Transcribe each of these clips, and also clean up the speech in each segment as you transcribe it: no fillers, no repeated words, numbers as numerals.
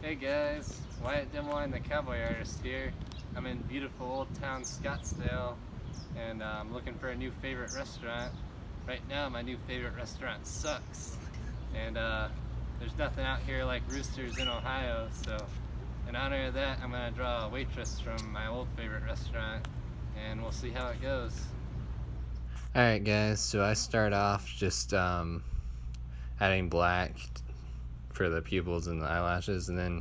Hey guys, Wyatt Dimline, the cowboy artist here. I'm in beautiful Old Town Scottsdale and I'm looking for a new favorite restaurant. Right now my new favorite restaurant sucks and there's nothing out here like Roosters in Ohio, so in honor of that I'm going to draw a waitress from my old favorite restaurant and we'll see how it goes. Alright guys, so I start off just adding black for the pupils and the eyelashes, and then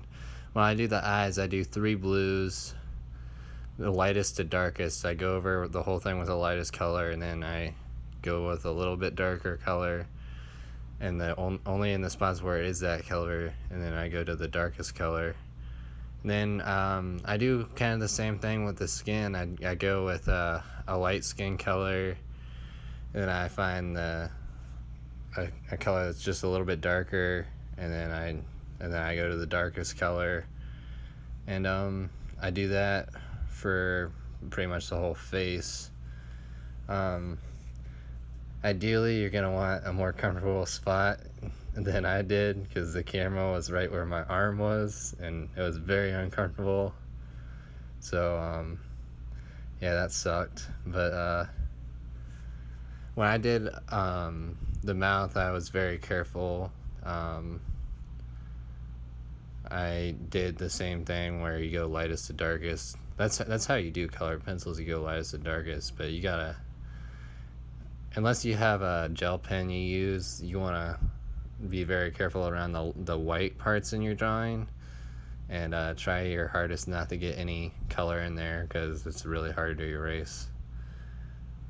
when I do the eyes I do 3 blues, the lightest to darkest. I go over the whole thing with the lightest color and then I go with a little bit darker color and only in the spots where it is that color, and then I go to the darkest color. And then I do kind of the same thing with the skin. I go with a light skin color, and then I find a color that's just a little bit darker, and then I go to the darkest color, and I do that for pretty much the whole face. Ideally you're gonna want a more comfortable spot than I did, because the camera was right where my arm was and it was very uncomfortable, so yeah, that sucked. But when I did the mouth, I was very careful. I did the same thing where you go lightest to darkest. That's how you do colored pencils. You go lightest to darkest, but you gotta, unless you have a gel pen you use, you want to be very careful around the white parts in your drawing, and try your hardest not to get any color in there, because it's really hard to erase.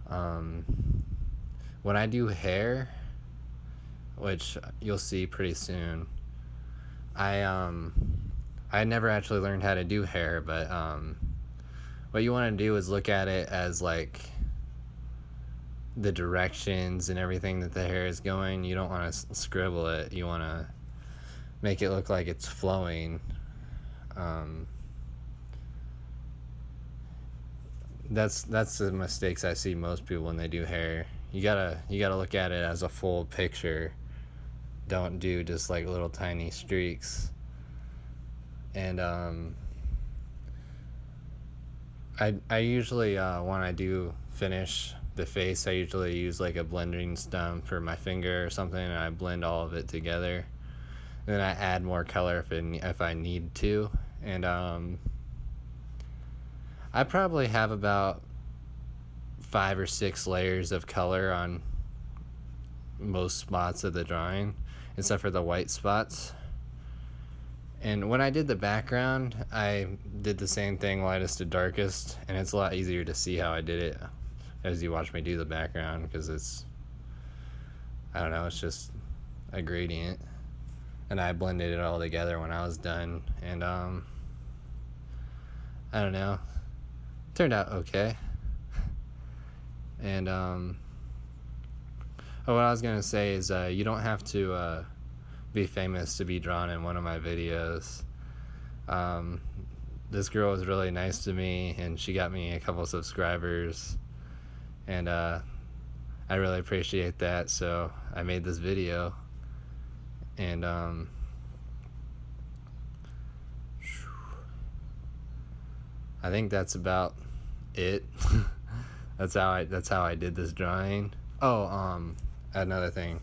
When I do hair, which you'll see pretty soon, I never actually learned how to do hair, but what you want to do is look at it as like the directions and everything that the hair is going. You don't want to scribble it. You want to make it look like it's flowing. That's the mistakes I see most people when they do hair. You gotta look at it as a full picture. Don't do just like little tiny streaks. And I usually when I do finish the face, I usually use like a blending stump for my finger or something, and I blend all of it together. Then I add more color if I need to. And I probably have about 5 or 6 layers of color on most spots of the drawing, except for the white spots. And when I did the background, I did the same thing, lightest to darkest, and it's a lot easier to see how I did it as you watch me do the background, because it's, I don't know, it's just a gradient. And I blended it all together when I was done, and I don't know, turned out okay. And what I was gonna say is you don't have to be famous to be drawn in one of my videos. This girl was really nice to me, and she got me a couple subscribers, and I really appreciate that, so I made this video. And I think that's about it. That's how I did this drawing. Oh, another thing,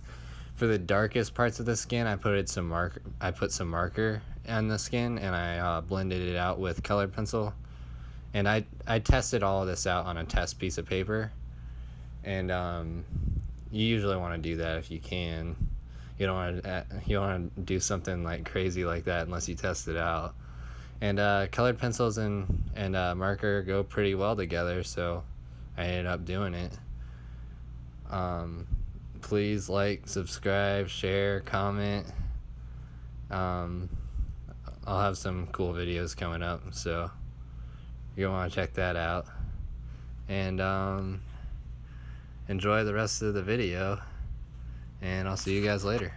for the darkest parts of the skin, I put some marker on the skin, and I blended it out with colored pencil. And I tested all of this out on a test piece of paper, and you usually want to do that if you can. You don't want to do something like crazy like that unless you test it out. And colored pencils and marker go pretty well together, so I ended up doing it. Please like, subscribe, share, comment. I'll have some cool videos coming up, so you'll want to check that out. And enjoy the rest of the video, and I'll see you guys later.